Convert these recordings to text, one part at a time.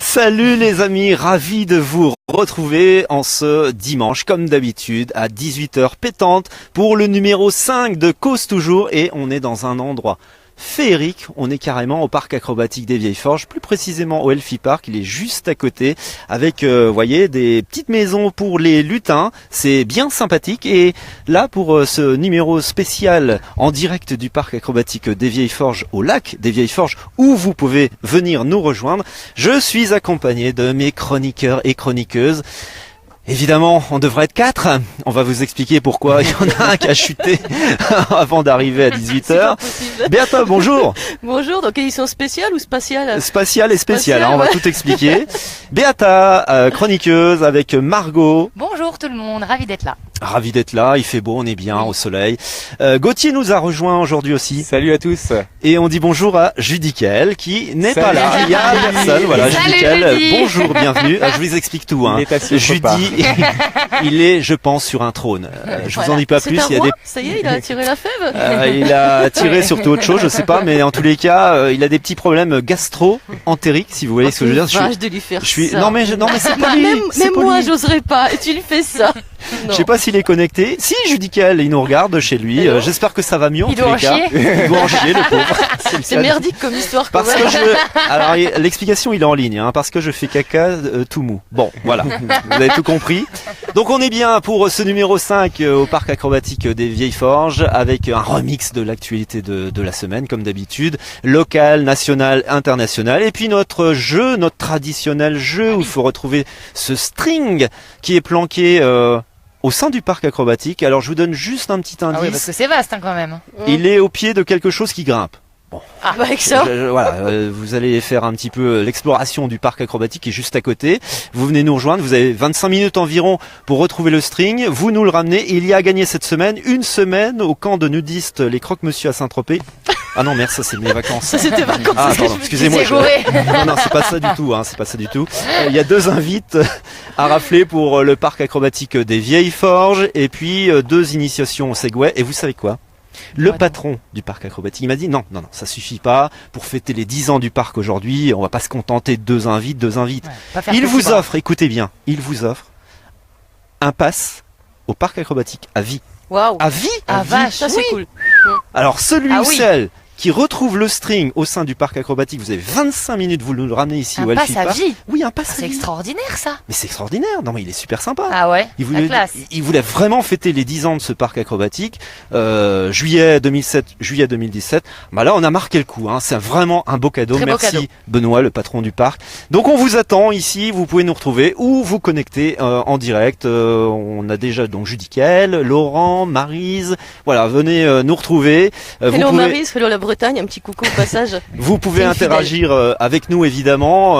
Salut les amis, ravi de vous retrouver en ce dimanche comme d'habitude à 18h pétante pour le numéro 5 de Cause Toujours, et on est dans un endroit féerique, on est carrément au parc acrobatique des Vieilles Forges, plus précisément au Elfie Park, il est juste à côté avec, vous voyez, des petites maisons pour les lutins, c'est bien sympathique. Et là, pour ce numéro spécial en direct du parc acrobatique des Vieilles Forges au lac des Vieilles Forges, où vous pouvez venir nous rejoindre, je suis accompagné de mes chroniqueurs et chroniqueuses. Évidemment, on devrait être 4. On va vous expliquer pourquoi il y en a un qui a chuté avant d'arriver à 18h. Béata, bonjour. Bonjour, donc édition spéciale ou spatiale? Spatiale et spéciale, hein, on va tout expliquer. Béata, chroniqueuse avec Margot. Bonjour tout le monde, ravi d'être là. Ravi d'être là, il fait beau, on est bien au soleil. Gauthier nous a rejoint aujourd'hui aussi. Salut à tous. Et on dit bonjour à Judicael qui n'est pas là. Il y a personne. Voilà, Salut, Judicael, Judy. bonjour, bienvenue. Je vous explique tout. Hein. Il est assis autre part. Judy, il est, je pense, sur un trône. Je vous en dis pas C'est plus. un Il y a roi, des ça y est, il a tiré la fève. il a tiré surtout autre chose, je sais pas, mais en tous les cas, il a des petits problèmes gastro-entériques, si vous voyez ce que je veux dire. Vache de lui faire ça. Non mais c'est pas lui. Même c'est pas moi, lui. j'oserais pas. Et tu lui fais ça. Je sais pas s'il est connecté. Si, Judicael, il nous regarde chez lui. J'espère que ça va mieux en Il tous doit les en cas. chier. Il doit en chier, le pauvre. C'est merdique comme histoire quand Parce même. que alors l'explication il est en ligne, hein, parce que je fais caca tout mou. Bon, voilà, vous avez tout compris. Donc on est bien pour ce numéro 5 au parc acrobatique des Vieilles Forges, avec un remix de l'actualité de la semaine, comme d'habitude, local, national, international, et puis notre jeu, notre traditionnel jeu où il faut retrouver ce string qui est planqué au sein du parc acrobatique. Alors je vous donne juste un petit indice. Ah oui, parce que c'est vaste hein, quand même. Il est au pied de quelque chose qui grimpe. Ah bah avec ça. Voilà, vous allez faire un petit peu l'exploration du parc acrobatique qui est juste à côté. Vous venez nous rejoindre, vous avez 25 minutes environ pour retrouver le string. Vous nous le ramenez. Il y a gagné cette semaine, une semaine au camp de nudistes Les Croque-Monsieur à Saint-Tropez. Ah non, merde, ça c'est mes vacances. Ça c'était vacances. Ah pardon, excusez-moi. C'est gouré. Non, c'est pas ça du tout. Hein, c'est pas ça du tout. Il y a 2 invites à rafler pour le parc acrobatique des Vieilles Forges, et puis 2 initiations au Segway. Et vous savez quoi? Le patron du parc acrobatique, il m'a dit non, ça suffit pas. Pour fêter les 10 ans du parc aujourd'hui, on va pas se contenter de 2 invites. Ouais, pas faire Il petit vous bras. offre, écoutez bien, il vous offre un pass au parc acrobatique à vie. Waouh. À vie? Ah vache, Ça c'est cool. Alors celui Ah ou oui. celle qui retrouve le string au sein du parc acrobatique, vous avez 25 minutes, vous le ramenez ici Un au Elfie pass à Park. vie. Oui, un pass C'est à vie. extraordinaire ça. Mais c'est extraordinaire. Non mais il est super sympa. Ah ouais, Il la voulait, classe. il voulait vraiment fêter les 10 ans de ce parc acrobatique, juillet 2007, juillet 2017. Bah là, on a marqué le coup. Hein. C'est vraiment un beau cadeau. Très beau Merci cadeau. Benoît, le patron du parc. Donc on vous attend ici. Vous pouvez nous retrouver ou vous connecter en direct. On a déjà donc Judicael, Laurent, Maryse. Voilà, venez nous retrouver. Vous Hello pouvez, Maryse, hello la Bretagne, un petit coucou au passage. vous pouvez C'est une interagir avec nous évidemment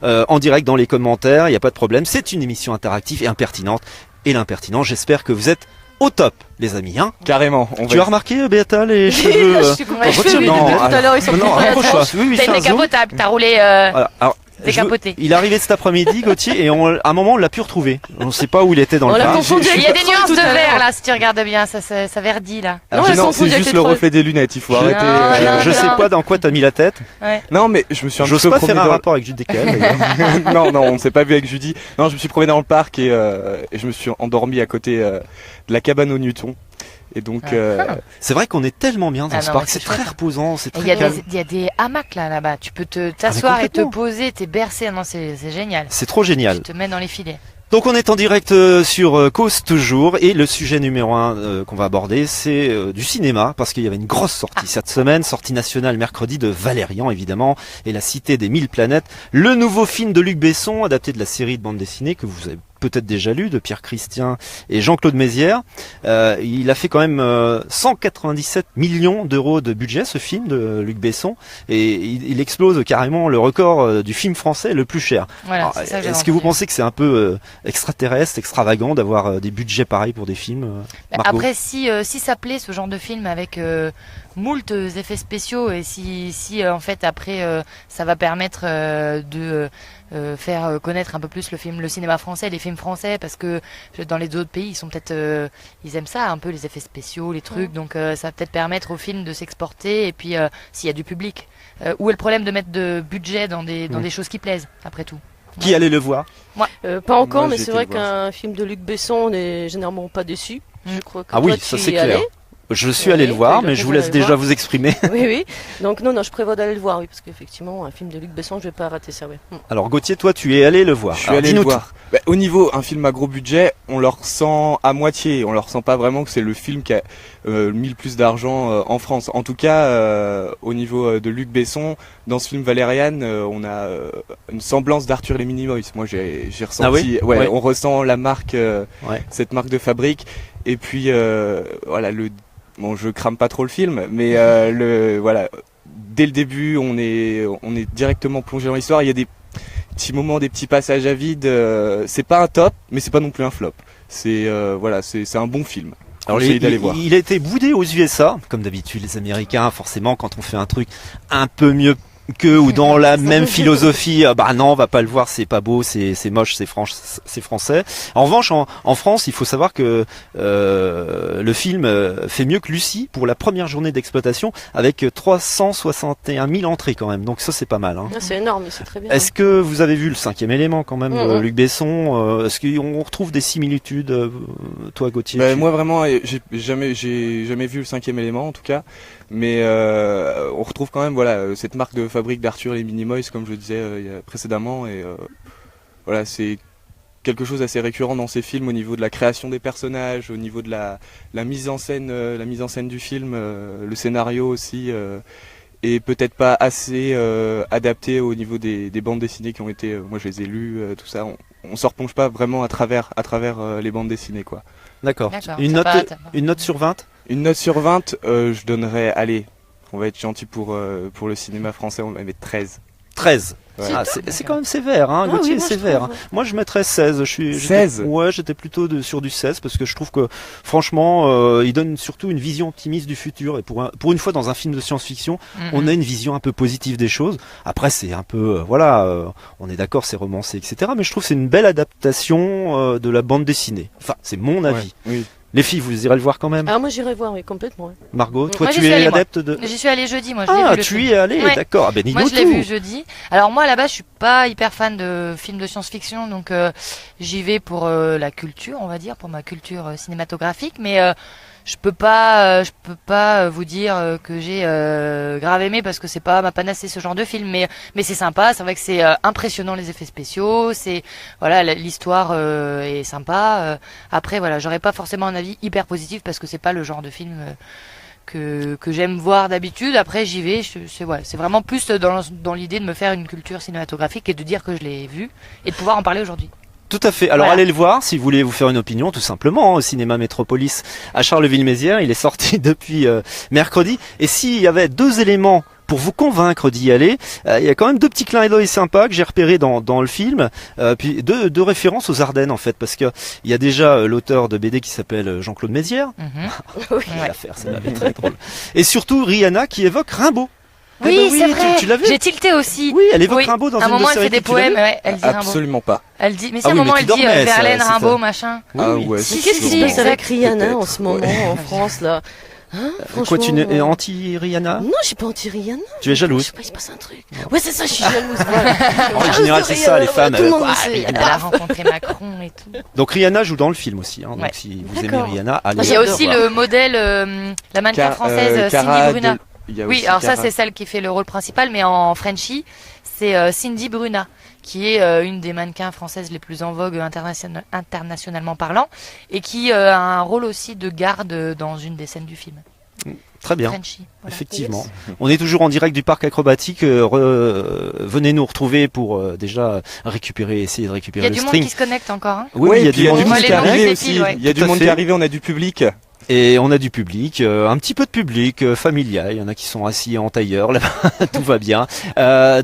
en direct dans les commentaires. Il n'y a pas de problème. C'est une émission interactive et impertinente. Et l'impertinent, j'espère que vous êtes au top, les amis. Hein. Carrément. Tu as remarqué, Béata, les cheveux Je suis coupée. Ouais, Cheveux, cheveux, depuis non, tout à l'heure ils sont non, coupés à la rapproche-toi. tranche. Oui, T'as fais une un zoom. décapotable, t'as roulé. Voilà. Alors, Décapoté. il est arrivé cet après-midi, Gauthier, et à un moment on l'a pu retrouver. On ne sait pas où il était dans On le l'a parc. confondu Il y a des avec nuances tout de à l'heure. vert là, si tu regardes bien, ça verdit là. Non, elles sont Non, c'est confondues avec juste les le trolls. reflet des lunettes, il faut Non, arrêter. non, Je sais pas dans quoi t'as mis la tête. Non, mais je me suis un J'ose petit peu pas promené faire un dans- rapport avec Judicael. d'ailleurs. non, on s'est pas vu avec Judy. Non, je me suis promené dans le parc et je me suis endormi à côté de la cabane au Newton. Et donc, C'est vrai qu'on est tellement bien dans Ah ce non, parc, mais c'est c'est très chouette. reposant, c'est Il très y a calme. il y a des hamacs là-bas, tu peux t'asseoir et te complètement. poser, t'es bercé, non c'est génial. C'est trop génial. Tu te mets dans les filets. Donc on est en direct sur Cause Toujours, et le sujet numéro 1 qu'on va aborder, c'est du cinéma, parce qu'il y avait une grosse sortie cette semaine, sortie nationale mercredi de Valérian évidemment, et La Cité des Mille Planètes, le nouveau film de Luc Besson, adapté de la série de bande dessinée que vous avez peut-être déjà lu, de Pierre Christian et Jean-Claude Mézières. Il a fait quand même 197 millions d'euros de budget, ce film de Luc Besson, et il explose carrément le record du film français le plus cher. Voilà, Alors, c'est ça que est-ce j'avais que vous entendu. pensez que c'est un peu extraterrestre, extravagant d'avoir des budgets pareils pour des films Margot. Après, si ça plaît ce genre de film avec moult effets spéciaux et si en fait après ça va permettre de faire connaître un peu plus le cinéma français, les films français, parce que dans les autres pays ils sont peut-être ils aiment ça un peu les effets spéciaux, les trucs, donc ça va peut-être permettre au film de s'exporter et puis s'il y a du public. Où est le problème de mettre de budget dans des choses qui plaisent après tout? Qui allait le voir? Pas encore, Moi, mais j'ai c'est été vrai le voir. qu'un film de Luc Besson, on n'est généralement pas déçu. Je crois que Ah oui, toi, ça tu c'est y es clair. allé. Je suis allé le Oui, voir, tu as mais je vous raison laisse d'aller le déjà voir. vous exprimer. Oui, oui. Donc non, je prévois d'aller le voir, oui, parce qu'effectivement, un film de Luc Besson, je vais pas rater ça, oui. Alors Gauthier, toi tu es allé le voir. Je suis Alors, allé le dis-nous voir. Bah, au niveau un film à gros budget, on le ressent à moitié. On le ressent pas vraiment que c'est le film qui a mis le plus d'argent en France. En tout cas, au niveau de Luc Besson, dans ce film Valériane, on a une semblance d'Arthur les Minimoys. Moi, j'ai ressenti. Ah oui Ouais. On ressent la marque, Ouais. cette marque de fabrique. Et puis voilà Bon, je crame pas trop le film, mais voilà. Dès le début, on est directement plongé dans l'histoire. Il y a des petits moments, des petits passages à vide. C'est pas un top, mais c'est pas non plus un flop. C'est un bon film. Alors, Conseille d'aller voir. il a été boudé aux USA, comme d'habitude les Américains, forcément quand on fait un truc un peu mieux que ou dans la même philosophie, bah non, on va pas le voir, c'est pas beau, c'est moche, c'est français. En revanche, en France, il faut savoir que le film fait mieux que Lucie pour la première journée d'exploitation, avec 361 000 entrées quand même. Donc ça, c'est pas mal. Hein. Ah, c'est énorme, c'est très bien. Est-ce que vous avez vu le 5e élément quand même, Mhm. Luc Besson? Est-ce qu'on retrouve des similitudes, toi Gauthier? Bah, moi vraiment, j'ai jamais vu le 5e élément en tout cas, mais on retrouve quand même cette marque de fabrique d'Arthur les Minimoys comme je le disais précédemment, et voilà, c'est quelque chose d'assez récurrent dans ces films au niveau de la création des personnages, au niveau de la mise en scène du film, le scénario aussi. Et peut-être pas assez adapté au niveau des bandes dessinées qui ont été, moi je les ai lues, tout ça. On s'en replonge pas vraiment à travers les bandes dessinées quoi. D'accord. D'accord, Une ça note, va, une note sur 20? Une note sur 20, je donnerais, allez, on va être gentil pour le cinéma français, on va mettre 13. 13. Ouais. Ah, c'est quand même sévère, hein, Ah Gauthier, oui, moi, je sévère. trouve, Hein. Moi, je mettrais 16. J'étais 16? Ouais, j'étais plutôt sur du 16 parce que je trouve que, franchement, il donne surtout une vision optimiste du futur. Et pour une fois, dans un film de science-fiction, on a une vision un peu positive des choses. Après, c'est un peu, on est d'accord, c'est romancé, etc. Mais je trouve que c'est une belle adaptation de la bande dessinée. Enfin, c'est mon avis. Ouais, oui. Les filles, vous irez le voir quand même. Ah, moi j'irai voir, oui, complètement. Oui. Margot, toi, Moi, j'y tu suis es allée, moi. adepte de... J'y suis allée jeudi, moi. Je l'ai Ah, vu, le tu film. y es allé, Ouais. d'accord. Ah, ben, Moi, dis-nous je l'ai tout. vu jeudi. Alors moi, là-bas, je suis pas hyper fan de films de science-fiction, donc j'y vais pour la culture, on va dire, pour ma culture cinématographique. Mais je peux pas vous dire que j'ai grave aimé parce que c'est pas ma panacée ce genre de film. Mais c'est sympa. C'est vrai que c'est impressionnant les effets spéciaux. C'est l'histoire est sympa. Après, voilà, j'aurais pas forcément un avis hyper positif parce que c'est pas le genre de film. Que j'aime voir d'habitude. Après j'y vais, c'est vraiment plus dans l'idée de me faire une culture cinématographique et de dire que je l'ai vu et de pouvoir en parler aujourd'hui. Tout à fait. Alors Voilà. allez le voir si vous voulez vous faire une opinion, tout simplement, au cinéma Métropolis à Charleville-Mézières. Il est sorti depuis mercredi. Et s'il y avait 2 éléments pour vous convaincre d'y aller, il y a quand même 2 petits clins d'œil sympas que j'ai repérés dans le film, puis deux références aux Ardennes en fait, parce que il y a déjà l'auteur de BD qui s'appelle Jean-Claude Mézières. Oui. Quelle affaire, c'est très drôle. Et surtout Rihanna qui évoque Rimbaud. Ah Oui, bah c'est vrai. Tu l'as vu? J'ai tilté aussi. Oui, elle évoque Oui. Rimbaud dans À un une moment, de elle ses fait des répliques, tu l'as poèmes. vu? Ouais, elle dit Rimbaud. Absolument pas. Elle dit, mais Ah c'est oui, un moment, mais elle tu dit dormais, Verlaine, ça, Rimbaud, c'est machin. Ah Oui. ouais, Si, c'est qu'est-ce qui se sûrement- passe avec exact. Rihanna en Peut-être, ce moment ouais. en France là? Hein, Quoi, tu franchement, es anti-Rihanna? Non, je suis pas anti-Rihanna. Tu es Je jalouse? sais pas, il se passe un truc. Ouais, c'est ça, je suis jalouse. Voilà. En Jalouse général, de c'est ça, les Rihanna, femmes. Tout le monde quoi, le sait. Rihanna. Elle a rencontré Macron et tout. Donc Rihanna joue dans le film aussi. Hein, donc Ouais. si vous aimez D'accord. Rihanna, allez. Il y a j'adore aussi voir. le modèle, la mannequin française Cara Cindy Bruna. il y a Oui, aussi alors ça Cara. c'est celle qui fait le rôle principal, mais en Frenchie, c'est Cindy Bruna, qui est une des mannequins françaises les plus en vogue internationalement parlant, et qui a un rôle aussi de garde dans une des scènes du film. Très bien. Frenchie. Voilà. Effectivement. On est toujours en direct du parc acrobatique. Venez nous retrouver pour déjà essayer de Il y récupérer a le du monde string. qui se connecte encore. Hein. Oui, Ouais, il y a et puis du monde monde qui qui est arrive arrivé des aussi. piles, ouais. Il y a Tout du à monde qui fait. est arrivé, on a du public. Et on a du public, un petit peu de public familial, il y en a qui sont assis en tailleur, là tout va bien.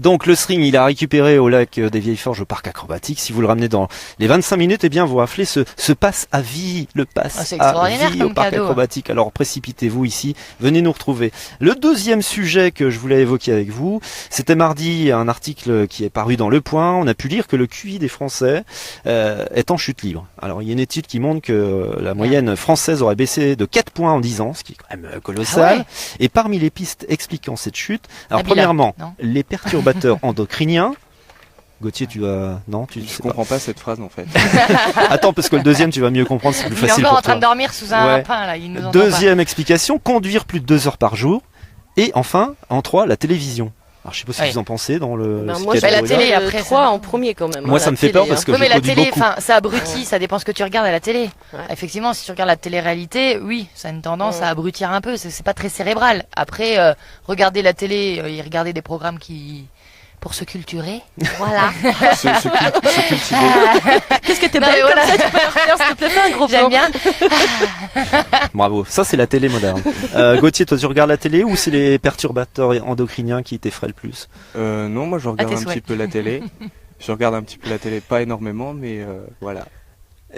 Donc le string, il a récupéré au lac des Vieilles Forges au parc acrobatique. Si vous le ramenez dans les 25 minutes, eh bien vous raflez ce passe à vie, le passe c'est à extraordinaire vie au comme parc cadeau. acrobatique. Alors précipitez-vous ici, venez nous retrouver. Le deuxième sujet que je voulais évoquer avec vous, c'était mardi, un article qui est paru dans Le Point. On a pu lire que le QI des Français est en chute libre. Alors il y a une étude qui montre que la moyenne française aurait baissé de 4 points en 10 ans, ce qui est quand même colossal. Ah ouais. Et parmi les pistes expliquant cette chute, alors Nabila, premièrement, non les perturbateurs endocriniens. Gauthier, tu vas... Non, tu Je sais comprends pas cette phrase en fait. pas. Attends, parce que le deuxième, tu vas mieux comprendre, c'est plus Il est facile encore en pour train toi. de dormir sous un Ouais. pain là, il nous entend Deuxième explication, conduire plus de 2 heures par jour. Et enfin, en 3, la télévision. Alors, je sais pas ce que Oui. vous en pensez dans le... Ben, cette moi, je la catégorie-là. télé, après, 3 ça- en premier quand même. Moi, hein, ça la me fait télé, peur hein. parce que Oui, je mais la produis télé, beaucoup. ça abrutit, ça dépend ce que tu regardes à la télé. Ouais. Effectivement, si tu regardes la télé-réalité, oui, ça a une tendance Ouais. à abrutir un peu, c'est pas très célébral. Après, regarder la télé et regarder des programmes qui... pour se culturer, voilà. Se cultiver. Qu'est-ce que t'es Non, belle mais comme voilà. ça, tu peux la refaire, s'il te plaît, fais un gros plan. J'aime bien. Bravo, ça c'est la télé moderne. Gauthier, toi tu regardes la télé ou c'est les perturbateurs endocriniens qui t'effraient le plus? Non, moi je regarde tes un souhaits. petit peu la télé. Je regarde un petit peu la télé, pas énormément, mais voilà.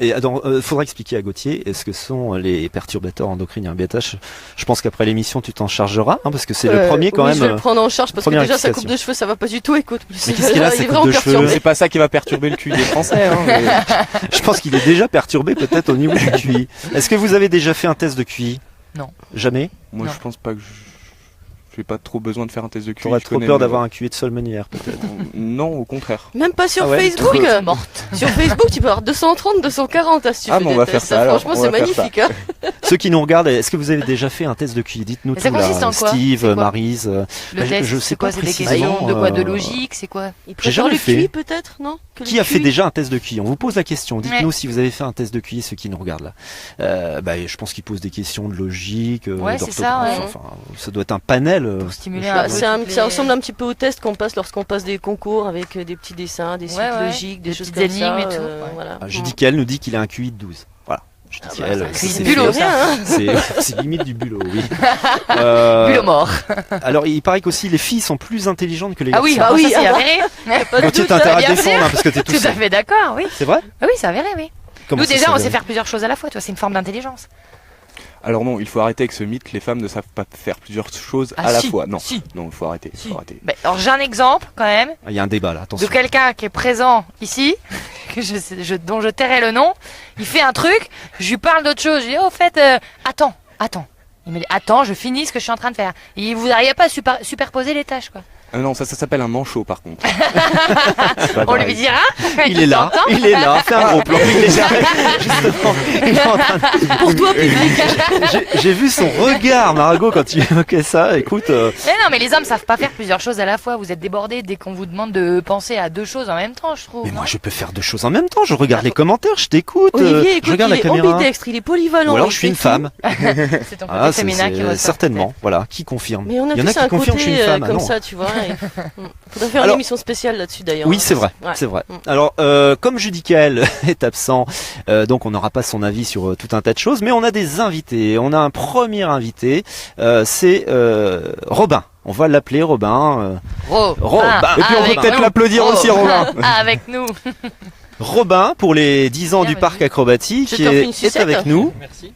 Et faudra expliquer à Gauthier ce que sont les perturbateurs endocriniens. Beata, je pense qu'après l'émission tu t'en chargeras, hein, parce que c'est le premier quand oui, même. je vais le prendre en charge parce que première déjà sa explication. coupe de cheveux ça va pas du tout. Écoute, Mais qu'est-ce qu'il a, il sa est coupe vraiment de cheveux perturbé. C'est pas ça qui va perturber le QI des Français. Hein, mais- Je pense qu'il est déjà perturbé peut-être au niveau du QI. Est-ce que vous avez déjà fait un test de QI? Non. Jamais? Moi Non. je pense pas que j'ai pas trop besoin de faire un test de QI. J'aurais je trop connais peur le- d'avoir un QI de seule manière peut-être. Non, au contraire. Même pas sur Ah ouais, Facebook. Truc morte. Sur Facebook, tu peux avoir 230, 240 si tu Ah, fais mais des on va tests. faire ça, alors. Franchement, On c'est va faire ça. magnifique. Hein. Ceux qui nous regardent, est-ce que vous avez déjà fait un test de QI? Dites-nous Mais ça tout consiste là. en quoi Steve, C'est quoi Maryse. Le Bah, test, je sais c'est quoi? pas C'est des précisément, questions de quoi? De euh, logique, c'est quoi? Il J'ai jamais préfère le fait. QI peut-être, non que Qui le a fait QI? déjà un test de QI? On vous pose la question. Dites-nous Ouais. si vous avez fait un test de QI, ceux qui nous regardent là. Je pense qu'ils posent des questions de logique, Ouais, c'est ça, d'orthographe. ouais. Enfin, ça doit être un panel. Pour stimuler Bah, un peu. toutes ça les- ressemble un petit peu au test qu'on passe lorsqu'on passe des concours avec des petits dessins, des suites ouais. logiques, des Des choses petites comme ça. énigmes et tout, ouais. Voilà. Judicael nous dit qu'il a un QI de 12. Voilà. Judicael, bah, ça, c'est c'est bulot, fait. ça. Rien, hein. C'est limite du bulot, oui. Euh, Bulot mort. alors, il paraît qu'aussi les filles sont plus intelligentes que les Ah garçons. oui, Bah bah oui, oui, c'est ah bah. avéré. Pas de Gauthier, doute, t'as intérêt à bien défendre sûr. hein, parce que t'es tout Tout à seul. fait d'accord, oui. C'est vrai? Ah oui, c'est avéré, oui. Comment Nous ça, déjà, c'est on vrai sait faire plusieurs choses à la fois, tu vois, c'est une forme d'intelligence. Alors non, il faut arrêter avec ce mythe. Les femmes ne savent pas faire plusieurs choses Ah, à la si, fois. Non, si. non, il faut arrêter. Si. Faut arrêter. Ben, alors j'ai un exemple quand même Ah, il y a un débat là, de attention. quelqu'un qui est présent ici, dont je tairai le nom. Il fait un truc, je lui parle d'autre chose. Je lui dis, oh, au fait, attends. Il me dit, attends, je finis ce que je suis en train de faire. Et vous n'arrivez pas à superposer les tâches, quoi. Non, ça s'appelle un manchot par contre. C'est pas On pareil. lui dira. Il est là, t'entends il est là, fais un gros plan. Il est là, justement. Il est en train de- Pour toi, public. J'ai vu son regard, Margot, quand il évoquait ça. Écoute, Mais non, mais les hommes savent pas faire plusieurs choses à la fois. Vous êtes débordés dès qu'on vous demande de penser à deux choses en même temps, je trouve. mais non moi je peux faire deux choses en même temps. Je regarde les commentaires, je t'écoute, Olivier, je écoute, regarde il la est caméra. ambidextre, il est polyvalent. Ou alors il je suis fait une tout. femme. C'est ton côté Ah, féminin qui ressort. certainement. Voilà, qui confirme. Mais on a Il y en tous a qui un confirment que je suis côté une femme. Ah comme non. ça, tu vois. Faudrait faire une Alors- émission spéciale là-dessus d'ailleurs. Oui, hein. c'est vrai, Ouais. c'est vrai. Mm. Alors, comme Judicael est absent, donc on n'aura pas son avis sur tout un tas de choses, mais on a des invités. On a un premier invité, c'est Robin. On va l'appeler Robin. Robin. Et puis on peut avec peut-être nous. l'applaudir aussi, Robin. Avec nous. Robin, pour les 10 ans Bien, du parc vas-y. acrobatique, Je t'en fais une est sucette. avec nous. Merci.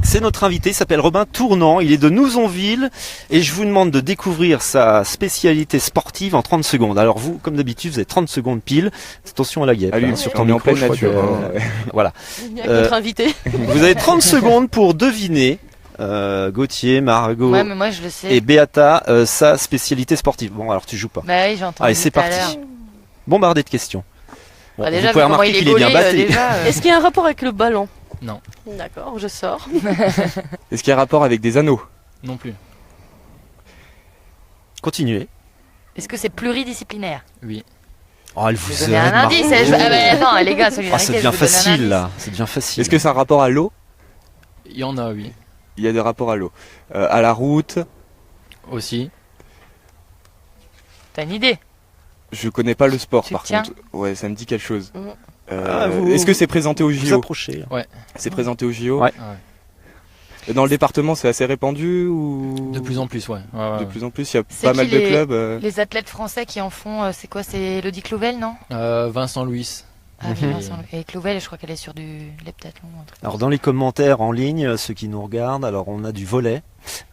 C'est notre invité, il s'appelle Robin Tournant, il est de Nouzonville et je vous demande de découvrir sa spécialité sportive en 30 secondes. Alors vous, comme d'habitude, vous avez 30 secondes pile. Attention à la guêpe, Ah, lui, hein, sur ton on est en micro, pleine je crois nature. que- hein, ouais. Voilà. Il y a notre invité. Vous avez 30 secondes pour deviner, Gauthier, Margot Ouais, mais moi je le sais. et Beata, sa spécialité sportive. Bon, alors tu joues pas. Bah oui, j'ai entendu. Allez, c'est tout à parti. l'heure. Bombardé de questions. Bon, Bah, vous déjà, pouvez vu comment remarquer il est qu'il est bien gaulé, battu. déjà, Est-ce qu'il y a un rapport avec le ballon? Non. D'accord, je sors. Est-ce qu'il y a rapport avec des anneaux? Non plus. Continuez. Est-ce que c'est pluridisciplinaire? Oui. Oh, elle Je vous vais donner aide, un indice. Margot. Ah bah attends, les gars, Ah, solidarité, ça je devient vous donne un facile indice. là. Ça devient facile. Est-ce que c'est un rapport à l'eau? Il y en a, oui. Il y a des rapports à l'eau. À la route? Aussi. T'as une idée? Je connais pas le sport Tu par tiens contre. Ouais, ça me dit quelque chose. Mhm. Ah, vous- Est-ce que c'est présenté au vous JO? approchez. C'est présenté au JO? Ouais. Ah ouais. Et dans le département, c'est assez répandu ou De plus en plus, ouais. Ouais, ouais, De ouais. plus en plus, il y a C'est pas qui mal de clubs. Les athlètes français qui en font, c'est quoi? C'est Elodie Clouvel, non? Vincent Louis. Ah oui, Mhm. Vincent. Et Clouvel, je crois qu'elle est sur du l'heptathlon. un truc. Alors dans les commentaires en ligne, ceux qui nous regardent, alors on a du volley.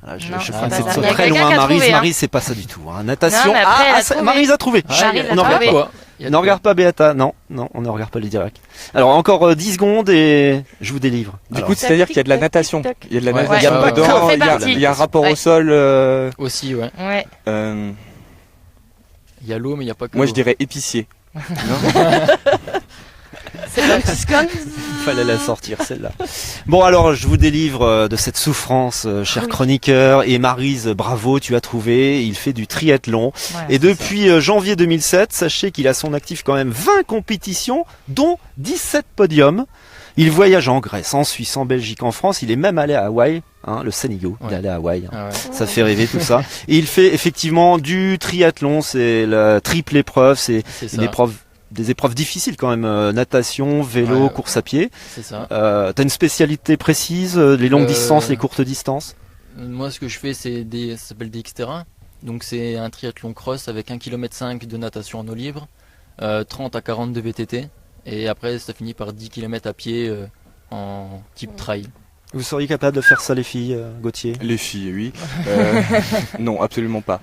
Voilà, je Non, je c'est crois que pas c'est ça. de Il y a très quelqu'un loin. qui a Maryse, trouvé, hein. Maryse, c'est pas ça du tout. Hein. Natation. Non, mais après, elle a ça- trouvé. Maryse a trouvé. Maryse a on en trouvé. regarde pas. Il y a de Ne quoi. regarde pas Beata. Non, non, on ne regarde pas les directs. Alors encore 10 secondes et je vous délivre. Du Alors, coup, c'est-à-dire qu'il y a de la natation. Il y a de la Ouais, natation il y a pas que- dedans. ça en fait Il y a- partie. il y a un rapport Ouais. au sol. Aussi, ouais. Ouais. Il y a l'eau, mais il n'y a pas que Moi, l'eau. je dirais épicier. C'est pas un petit scan. il fallait la sortir celle-là. Bon alors je vous délivre de cette souffrance, cher chroniqueur. Et Maryse, bravo, tu as trouvé. Il fait du triathlon. Voilà, Et c'est depuis janvier 2007, sachez qu'il a son actif quand même 20 compétitions, dont 17 podiums. Il voyage en Grèce, en Suisse, en Belgique, en France. Il est même allé à Hawaï, hein, le Senigo. Il est Ouais. allé à Hawaï. Hein. Ah ouais. Ça fait rêver tout ça. Et il fait effectivement du triathlon. C'est la triple épreuve. C'est C'est une ça. épreuve, des épreuves difficiles quand même. Natation, vélo, Ouais. course à pied. C'est ça. T'as une spécialité précise, les longues Euh, distances, les courtes distances? Moi, ce que je fais, ça s'appelle des Xterra. Donc, c'est un triathlon cross avec 1,5 km de natation en eau libre, 30 à 40 de VTT. Et après, ça finit par 10 km à pied en type trail. Vous seriez capable de faire ça les filles, Gauthier? Les filles, oui. Non, absolument pas.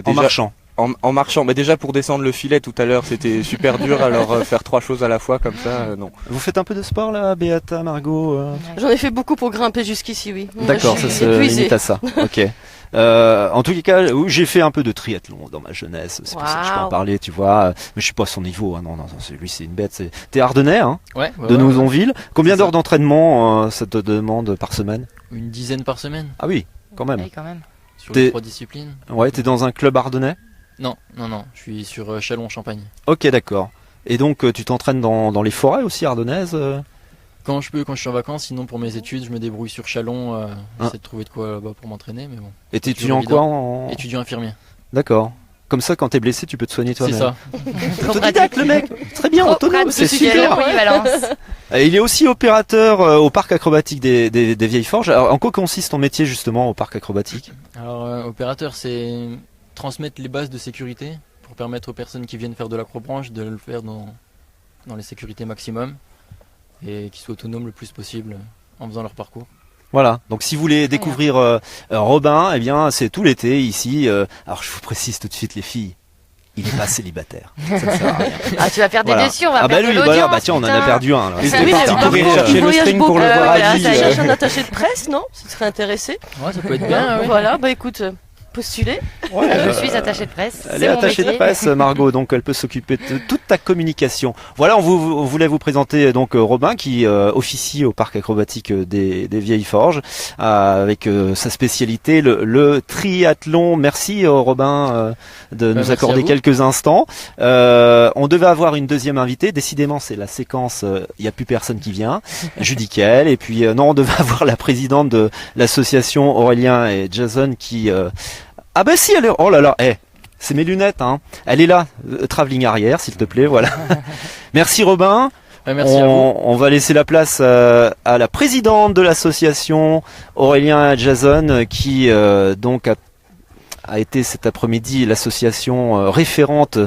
En marchant. En marchant. Mais déjà, pour descendre le filet tout à l'heure, c'était super dur. Alors, faire 3 choses à la fois comme ça, non. Vous faites un peu de sport là, Beata, Margot? ça. J'en ai fait beaucoup pour grimper jusqu'ici, oui. Moi, D'accord, je ça suis se épuisée. limite à ça. Ok. En tous les cas, oui, j'ai fait un peu de triathlon dans ma jeunesse. C'est pour ça que je peux en Waouh. parler, tu vois. Mais je suis pas à son niveau. Hein. Non, non, lui, c'est une bête. T'es ardennais, hein, Ouais, ouais, de ouais, Nouzonville. Combien C'est d'heures ça. d'entraînement ça te demande par semaine? Une dizaine par semaine Ah oui, quand même. Oui, quand même. sur T'es- les 3 disciplines. Ouais, t'es dans un club ardennais? Non, non, non. Je suis sur Châlons-Champagne. Ok, d'accord. Et donc, tu t'entraînes dans les forêts aussi ardennaises? Quand je peux, quand je suis en vacances, sinon pour mes études, je me débrouille sur Châlons. Ah. J'essaie de trouver de quoi là-bas pour m'entraîner, mais bon. Et t'es toujours étudiant en quoi évident. Étudiant infirmier. D'accord. Comme ça, quand t'es blessé, tu peux te soigner C'est toi-même. ça. Autodidacte, le mec. Très bien, Trop autonome, c'est pratique, il y a super. la polyvalence. Il est aussi opérateur au parc acrobatique des Vieilles Forges. Alors, en quoi consiste ton métier justement au parc acrobatique? Alors, opérateur, c'est transmettre les bases de sécurité pour permettre aux personnes qui viennent faire de l'acrobranche de le faire dans les sécurités maximum et qu'ils soient autonomes le plus possible en faisant leur parcours. Voilà. Donc si vous voulez découvrir Robin, eh bien c'est tout l'été ici. Alors je vous précise tout de suite les filles, il n'est pas célibataire. Ça ne sert à rien. Ah, tu vas faire des Voilà. déçus, on va Ah bah perdre lui, de bah, alors, l'audience. bah tiens, on en a putain. perdu un. Là. Oui, C'est c'est Oui, parti mais parti. par courir contre, chercher il le voyage string pour beaucoup. le voir à Voilà, Guy, ça cherche un attaché de presse, non? Tu serais intéressé? Ouais, ça peut être bien, oui. Voilà, bah écoute, postulez. Je suis attachée de presse. Elle c'est est mon attachée de métier. presse, Margot, donc elle peut s'occuper de toute ta communication. Voilà, on voulait vous présenter donc Robin qui officie au parc acrobatique des Vieilles Forges avec sa spécialité le triathlon. Merci Robin de nous Merci à accorder vous. quelques instants. On devait avoir une deuxième invitée. Décidément, c'est la séquence. Il n'y a plus personne qui vient. Judicaël. Et puis non, on devait avoir la présidente de l'association Aurélien et Jason qui ah bah si elle est... Oh là là, c'est mes lunettes, hein. Elle est là, travelling arrière, s'il te plaît, voilà. Merci Robin. Ouais, merci à vous. On va laisser la place à la présidente de l'association Aurélien et Jason qui donc a été cet après-midi l'association référente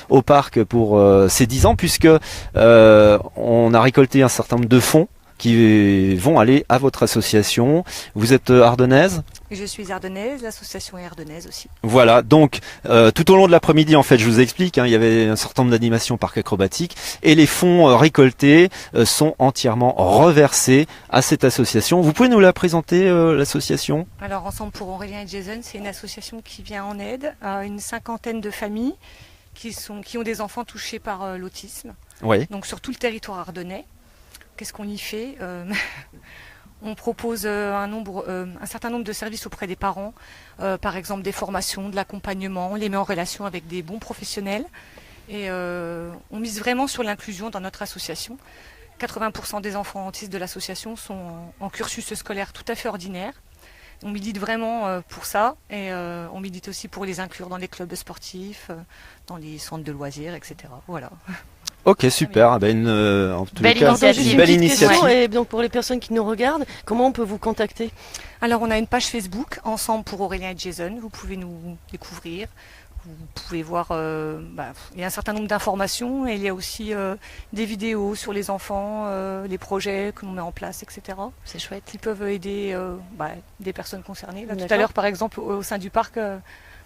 au parc pour ces 10 ans puisque on a récolté un certain nombre de fonds qui vont aller à votre association. Vous êtes ardennaise ? Je suis ardennaise, l'association est ardennaise aussi. Voilà, donc tout au long de l'après-midi, en fait, je vous explique, hein, il y avait un certain nombre d'animations parc aquatique et les fonds récoltés sont entièrement reversés à cette association. Vous pouvez nous la présenter, l'association ? Alors Ensemble pour Aurélien et Jason, c'est une association qui vient en aide à une 50aine de familles qui ont des enfants touchés par l'autisme, Oui. donc sur tout le territoire ardennais. Qu'est-ce qu'on y fait On propose un certain nombre de services auprès des parents, par exemple des formations, de l'accompagnement, on les met en relation avec des bons professionnels et on mise vraiment sur l'inclusion dans notre association. 80% des enfants autistes de l'association sont en cursus scolaire tout à fait ordinaire. On milite vraiment pour ça et on milite aussi pour les inclure dans les clubs sportifs, dans les centres de loisirs, etc. Voilà. Ok, super. Ah ben, en tous les Belle cas, initiative. une Une belle petite question, initiative. et donc pour les personnes qui nous regardent, comment on peut vous contacter? Alors, on a une page Facebook, Ensemble pour Aurélien et Jason. Vous pouvez nous découvrir. Vous pouvez voir, il y a un certain nombre d'informations et il y a aussi des vidéos sur les enfants, les projets que l'on met en place, etc. C'est chouette. Qui peuvent aider des personnes concernées. Là, tout D'accord. à l'heure, par exemple, au sein du parc,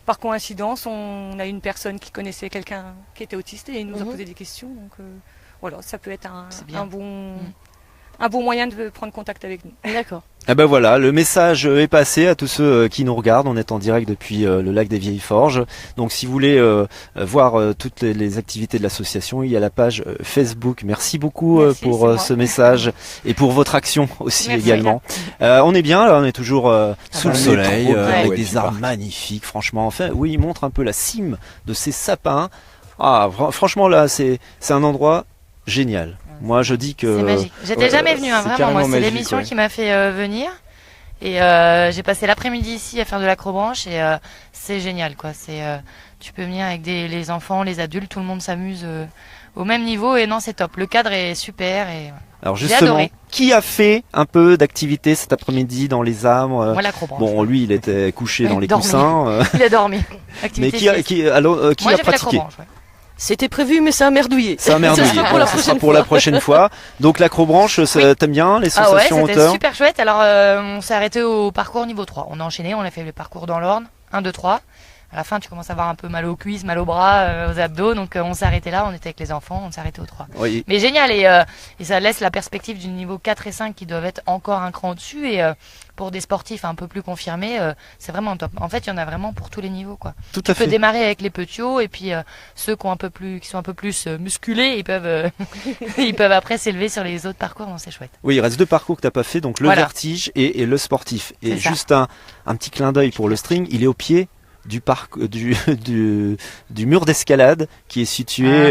par coïncidence, on a une personne qui connaissait quelqu'un qui était autiste et il nous a posé des questions. Donc voilà, ça peut être C'est bien. un bon moyen de prendre contact avec nous. D'accord. Ah ben voilà, le message est passé à tous ceux qui nous regardent. On est en direct depuis le lac des Vieilles Forges. Donc si vous voulez voir toutes les activités de l'association, il y a la page Facebook. Merci beaucoup Merci, pour c'est moi. ce message et pour votre action aussi Merci. également. On est bien là, on est toujours sous le on est soleil trop bien, avec ouais, des du arbres parc. magnifiques. Franchement, enfin, oui, il montre un peu la cime de ces sapins. Ah, franchement là, c'est un endroit génial. Moi, je dis que C'est magique. J'étais jamais venue, hein, c'est vraiment. carrément Moi, c'est magique, l'émission ouais. qui m'a fait venir. Et j'ai passé l'après-midi ici à faire de l'acrobranche et c'est génial, quoi. Tu peux venir avec les enfants, les adultes, tout le monde s'amuse au même niveau et non, c'est top. Le cadre est super et Alors J'ai justement, adoré. qui a fait un peu d'activité cet après-midi dans les arbres moi l'acrobranche. Bon, lui, il était couché Ouais, dans les dormi. coussins. Il a dormi. Mais Activité qui a, sieste. qui, alors, qui Moi a j'ai fait pratiqué? l'acrobranche. Ouais. C'était prévu, mais ça a merdouillé. Ça a merdouillé. Ça sera pour Voilà, la ce sera prochaine pour fois. la prochaine fois. Donc l'acrobranche, t'aimes bien les Ah ouais, sensations c'était hauteur? super chouette. Alors on s'est arrêté au parcours niveau 3. On a enchaîné, on a fait le parcours dans l'ordre. 1, 2, 3. À la fin, tu commences à avoir un peu mal aux cuisses, mal aux bras, aux abdos. Donc on s'est arrêté là, on était avec les enfants, on s'est arrêté au 3. Oui. Mais génial, et ça laisse la perspective du niveau 4 et 5 qui doivent être encore un cran au-dessus. Et pour des sportifs un peu plus confirmés, c'est vraiment top. En fait, il y en a vraiment pour tous les niveaux, quoi. Tout à Tu peux fait. démarrer avec les petits et puis ceux qui sont un peu plus musculés, ils peuvent, ils peuvent après s'élever sur les autres parcours. Donc c'est chouette. Oui, il reste 2 parcours que t'as pas fait, donc le Voilà. vertige et le sportif. Et C'est ça. juste un petit clin d'œil pour le string, il est au pied du mur d'escalade qui est situé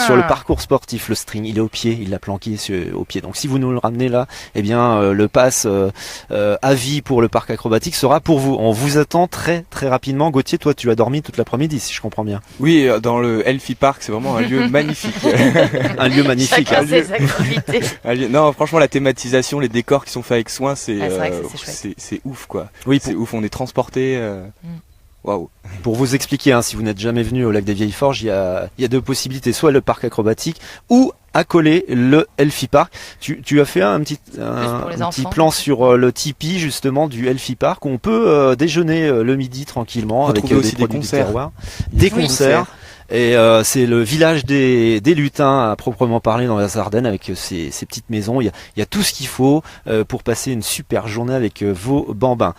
sur le parcours sportif. Le string, il est au pied, il l'a planqué au pied. Donc si vous nous le ramenez là, eh bien le pass à vie pour le parc acrobatique sera pour vous. On vous attend très très rapidement. Gauthier, toi tu as dormi toute l'après-midi si je comprends bien. Oui, dans le Elfie Park, c'est vraiment un lieu magnifique. Un lieu magnifique. Chacun un lieu- ses activités. Non, franchement, la thématisation, les décors qui sont faits avec soin, c'est Ah, c'est vrai que c'est chouette. c'est ouf, quoi. Oui, C'est ouf, on est transporté. Waouh. pour vous expliquer, hein, si vous n'êtes jamais venu au lac des Vieilles Forges, il y a 2 possibilités, soit le parc acrobatique ou accoler le Elfie Park. Tu as fait un petit pour les un petit enfants. plan sur le Tipeee justement du Elfie Park où on peut déjeuner le midi tranquillement avec Retrouver aussi des des produits du concerts. terroir, des Oui. concerts. Et c'est le village des lutins à proprement parler dans les Ardennes avec ces petites maisons. Il y a tout ce qu'il faut pour passer une super journée avec vos bambins.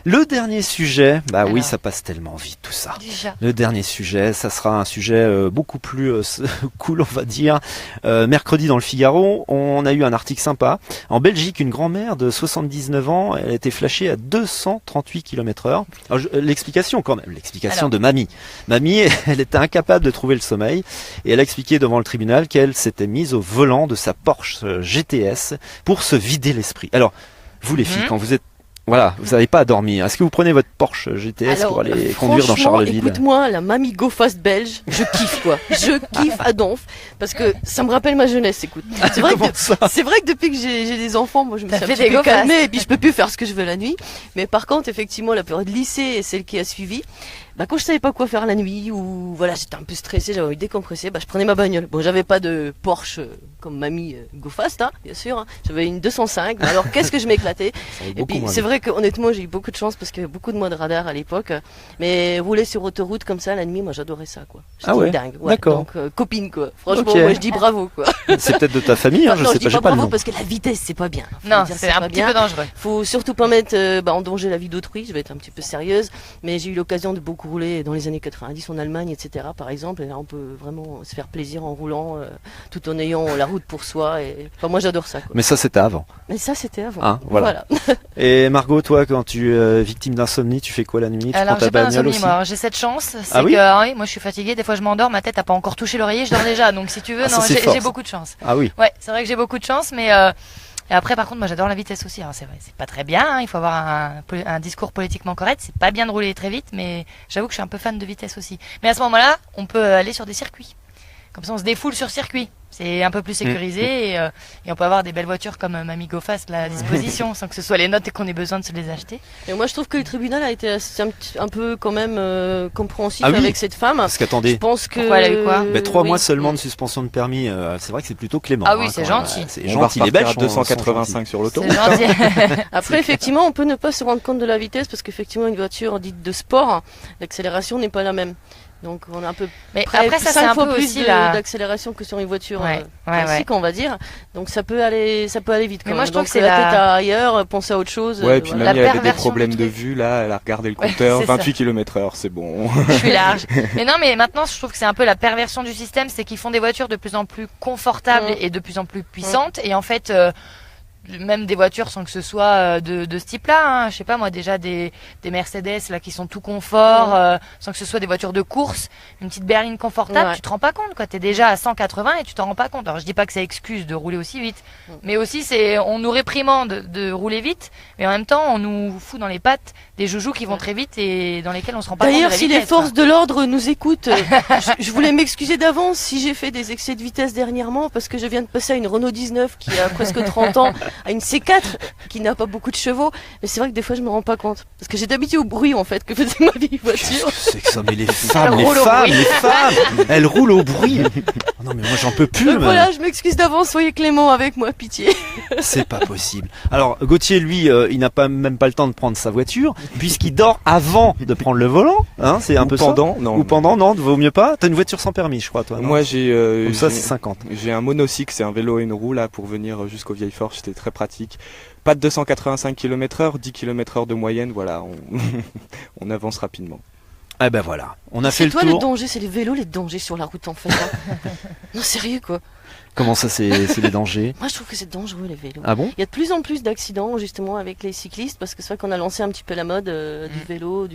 Le dernier sujet, bah oui, Alors. ça passe tellement vite tout ça. Déjà. Le dernier sujet, ça sera un sujet beaucoup plus cool, on va dire. Mercredi dans le Figaro, on a eu un article sympa. En Belgique, une grand-mère de 79 ans, elle a été flashée à 238 km/h. Alors, l'explication quand même, l'explication Alors. de mamie. Mamie, elle était incapable de trouver le sommeil et elle a expliqué devant le tribunal qu'elle s'était mise au volant de sa Porsche GTS pour se vider l'esprit. Alors, vous les filles, Mhm. quand vous êtes voilà, vous n'avez pas à dormir. Est-ce que vous prenez votre Porsche GTS pour aller conduire dans franchement, Charleville? Écoute-moi, la mamie Go Fast belge, je kiffe quoi. Je kiffe à donf parce que ça me rappelle ma jeunesse. Écoute, c'est vrai, Comment ça c'est vrai que depuis que j'ai des enfants, moi je me T'as suis un fait petit des peu Go Fast. calmée et puis je peux plus faire ce que je veux la nuit. Mais par contre, effectivement, la période lycée et celle qui a suivi, bah quand je savais pas quoi faire la nuit ou voilà, j'étais un peu stressée, j'avais envie de décompresser, bah je prenais ma bagnole. Bon, j'avais pas de Porsche comme mamie Go Fast, hein, bien sûr. Hein. J'avais une 205. Mais alors qu'est-ce que je m'éclatais. Ça va Et beaucoup puis moins c'est vite. vrai que honnêtement j'ai eu beaucoup de chance parce qu'il y avait beaucoup de modes radar à l'époque. Mais rouler sur autoroute comme ça la nuit, moi j'adorais ça quoi. J'étais Ah ouais, une dingue. d'accord. Donc copine quoi. Franchement Ok. moi je dis bravo quoi. C'est peut-être de ta famille, hein, je non, sais dis pas, j'ai pas pas le bravo nom. parce que la vitesse c'est pas bien. Faut Non, dire, c'est un pas petit bien. peu dangereux. Faut surtout pas mettre en danger la vie d'autrui. Je vais être un petit peu sérieuse, mais j'ai eu l'occasion de beaucoup rouler dans les années 90 en Allemagne, etc. Par exemple, et là on peut vraiment se faire plaisir en roulant, tout en ayant la route pour soi. Et enfin moi j'adore ça. Quoi. Mais ça c'était avant. Mais ça c'était avant. Hein, voilà. Et Margot, toi, quand tu es victime d'insomnie, tu fais quoi la nuit? Tu Alors prends ta j'ai pas bagnole d'insomnie aussi? moi. Alors, j'ai cette chance, c'est Ah oui que oui, moi je suis fatiguée. Des fois je m'endors, ma tête a pas encore touché l'oreiller, je dors déjà. Donc si tu veux, Ah, ça, non, c'est fort, j'ai ça. beaucoup de chance. Ah oui. Ouais, c'est vrai que j'ai beaucoup de chance, mais et après par contre moi j'adore la vitesse aussi. Alors c'est vrai, c'est pas très bien. Hein, il faut avoir un discours politiquement correct. C'est pas bien de rouler très vite, mais j'avoue que je suis un peu fan de vitesse aussi. Mais à ce moment-là, on peut aller sur des circuits. Comme ça, on se défoule sur circuit. C'est un peu plus sécurisé et on peut avoir des belles voitures comme Mamie Go Fast là, à disposition sans que ce soit les notes et qu'on ait besoin de se les acheter. Et moi, je trouve que le tribunal a été un peu quand même compréhensif Ah oui. avec cette femme. Parce Je qu'attendez, pense que. Pourquoi elle a eu quoi 3 oui. mois seulement de suspension de permis, c'est vrai que c'est plutôt clément. Ah oui, hein, c'est quand même. gentil. C'est On va gentil, les repartir Belges à sont 285 sur l'autoroute. C'est gentil. Après, effectivement, on peut ne pas se rendre compte de la vitesse parce qu'effectivement, une voiture dite de sport, l'accélération n'est pas la même. Donc, on a un peu Mais près après ça c'est 5 un fois peu plus aussi la. d'accélération que sur une voiture Ouais, classique, on va dire. Donc, ça peut aller vite. Mais quand moi, même. je trouve Donc, que c'est la tête la- ailleurs, penser à autre chose. Ouais, et puis voilà. La même elle avait des perversion problèmes du de truc. vue, là, elle a regardé le Ouais, compteur, c'est ça. 28 km/h, c'est bon. Je suis large. Mais non, mais maintenant, je trouve que c'est un peu la perversion du système, c'est qu'ils font des voitures de plus en plus confortables et de plus en plus puissantes. Et en fait, même des voitures sans que ce soit de ce type-là, hein. Je sais pas moi, déjà des Mercedes là qui sont tout confort, sans que ce soit des voitures de course, une petite berline confortable, Ouais. tu te rends pas compte quoi. T'es déjà à 180 et tu t'en rends pas compte. Alors je dis pas que ça excuse de rouler aussi vite, mais aussi c'est on nous réprimande de rouler vite, mais en même temps on nous fout dans les pattes des joujoux qui vont très vite et dans lesquels on se rend pas compte de D'ailleurs, la si les vitesse, forces de l'ordre nous écoutent, je voulais m'excuser d'avance si j'ai fait des excès de vitesse dernièrement parce que je viens de passer à une Renault 19 qui a presque 30 ans, à une C4 qui n'a pas beaucoup de chevaux. Mais c'est vrai que des fois, je me rends pas compte parce que j'étais habituée au bruit en fait que faisait ma vieille voiture. C'est que ça, mais les femmes, Elle les roule au femmes, bruit. les femmes, elles roulent au bruit. Oh non, mais moi j'en peux plus. Donc mais voilà, je m'excuse d'avance, soyez clément avec moi, pitié. C'est pas possible. Alors Gauthier, lui, il n'a même pas le temps de prendre sa voiture puisqu'il dort avant de prendre le volant. Hein, c'est un Ou peu pendant, ça. non. Ou pendant, non, vaut mieux pas. T'as une voiture sans permis, je crois, toi. non Moi, j'ai Comme ça, c'est 50. j'ai un monocycle, c'est un vélo et une roue là pour venir jusqu'au Vieilles Forges, c'était très pratique. Pas de 285 km/h, 10 km/h de moyenne, voilà, on avance rapidement. Eh ben voilà, on a fait C'est le toi le tour. danger, c'est les vélos, les dangers sur la route en fait. hein. Non, sérieux quoi. Comment ça, c'est les dangers? Moi, je trouve que c'est dangereux les vélos. Ah bon? Il y a de plus en plus d'accidents justement avec les cyclistes parce que c'est vrai qu'on a lancé un petit peu la mode du vélo,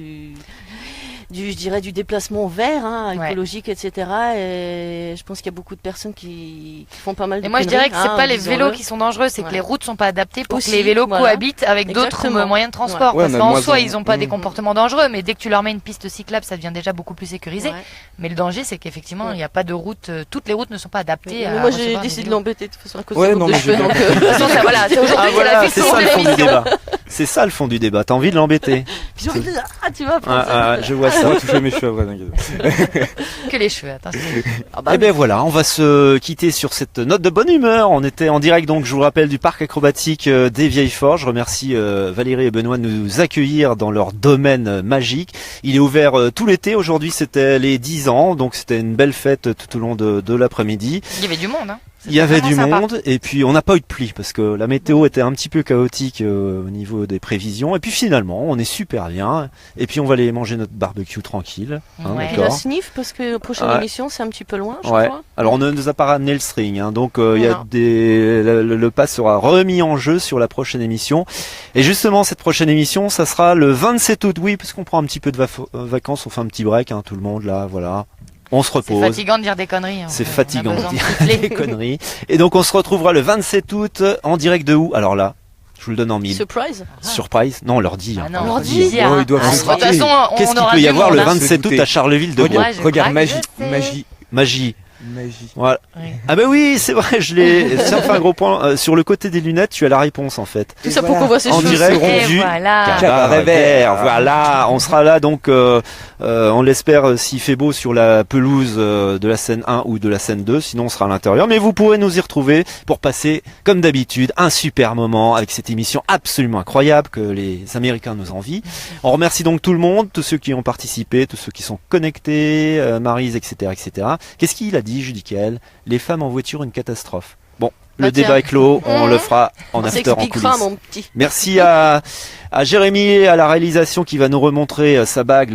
je dirais du déplacement vert, hein, Ouais. écologique, etc. Et je pense qu'il y a beaucoup de personnes qui font pas mal de Et moi je conneries, dirais que c'est hein, pas les disons-le. vélos qui sont dangereux, c'est que Ouais. les routes sont pas adaptées pour Aussi, que les vélos voilà. cohabitent avec d'autres Exactement. moyens de transport. Ouais, Parce on a qu'en moins soi, en- ils ont pas des Mhm. comportements dangereux, mais dès que tu leur mets une piste cyclable, ça devient déjà beaucoup plus sécurisé. Ouais. Mais le danger, c'est qu'effectivement, il Ouais. n'y a pas de route, toutes les routes ne sont pas adaptées. Mais à moi j'ai recevoir des décidé de vélos. l'embêter de toute façon à cause Ouais, de non, de mais cheveux. j'ai Donc, De toute façon, ça, voilà, c'est aujourd'hui Ah c'est voilà, la c'est fiction ça de le fond du l'émission. débat. C'est ça le fond du débat. T'as envie de l'embêter? j'ai envie de tu vas prendre ça. Ah, je vois Ça ça. va toucher mes cheveux après, t'inquiète. Que les cheveux, attention. Ah bah, Eh ben voilà, on va se quitter sur cette note de bonne humeur. On était en direct donc, je vous rappelle, du parc acrobatique des Vieilles Forges. Je remercie Valérie et Benoît de nous accueillir dans leur domaine magique. Il est ouvert tout l'été. Aujourd'hui, c'était les 10 ans, donc c'était une belle fête tout au long de l'après-midi. Il y avait du monde, hein. Il y avait C'était du vraiment sympa. monde et puis on n'a pas eu de pluie parce que la météo était un petit peu chaotique au niveau des prévisions. Et puis finalement, on est super bien. Et puis on va aller manger notre barbecue tranquille. Hein, Ouais. et la d'accord. sniff parce que la prochaine Ouais. émission c'est un petit peu loin, je Ouais. crois. Alors on ne nous a pas ramené le string, hein, donc il y a Voilà. le pass sera remis en jeu sur la prochaine émission. Et justement cette prochaine émission, ça sera le 27 août, oui, parce qu'on prend un petit peu de vacances, on fait un petit break, hein, tout le monde là, voilà. On se C'est repose. fatigant de dire des conneries. hein. C'est On a fatigant besoin de de dire souffler. des conneries. Et donc on se retrouvera le 27 août en direct de où? Alors là, je vous le donne en mille. Surprise. Surprise? Non, on leur dit. Ah hein, non, on on leur leur dit. dit, hein. Oh, ils doivent Ah, se de toute rater. façon, Qu'est-ce on qu'il aura peut y du avoir monde, le hein. 27 août à Charleville-de-Gaulle? Moi, je Regarde, craque, magie, je sais. magie, Magie. magie. Voilà. Oui. Ah ben oui, c'est vrai, je l'ai. Ça me fait un gros point. Sur le côté des lunettes, tu as la réponse en fait. Tout ça pour qu'on voit ses En cheveux. direct. Et du voilà. Cabaret vert, voilà. On sera là donc, on l'espère, s'il fait beau sur la pelouse de la scène 1 ou de la scène 2. Sinon, on sera à l'intérieur. Mais vous pourrez nous y retrouver pour passer, comme d'habitude, un super moment avec cette émission absolument incroyable que les Américains nous envient. On remercie donc tout le monde, tous ceux qui ont participé, tous ceux qui sont connectés, Maryse, etc., etc. Qu'est-ce qu'il a dit, Judicaël? Les femmes en voiture, une catastrophe. Bon, le Ah, tiens. débat est clos, on le fera en On after en s'expliquera, coulisses. mon petit. Merci à Jérémy et à la réalisation qui va nous remontrer sa bague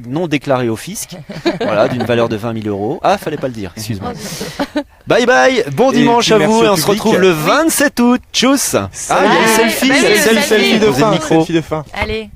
non déclarée au fisc, voilà, d'une valeur de 20 000 euros. Ah, fallait pas le dire, excuse-moi. Bye bye, bon Et dimanche puis à merci vous au et on se public. retrouve le 27 août. Tchuss. Ah, il y a le Ouais, selfie, bah il y a oui, le le selfie, selfie de posez le fin, micro. selfie de fin. Allez.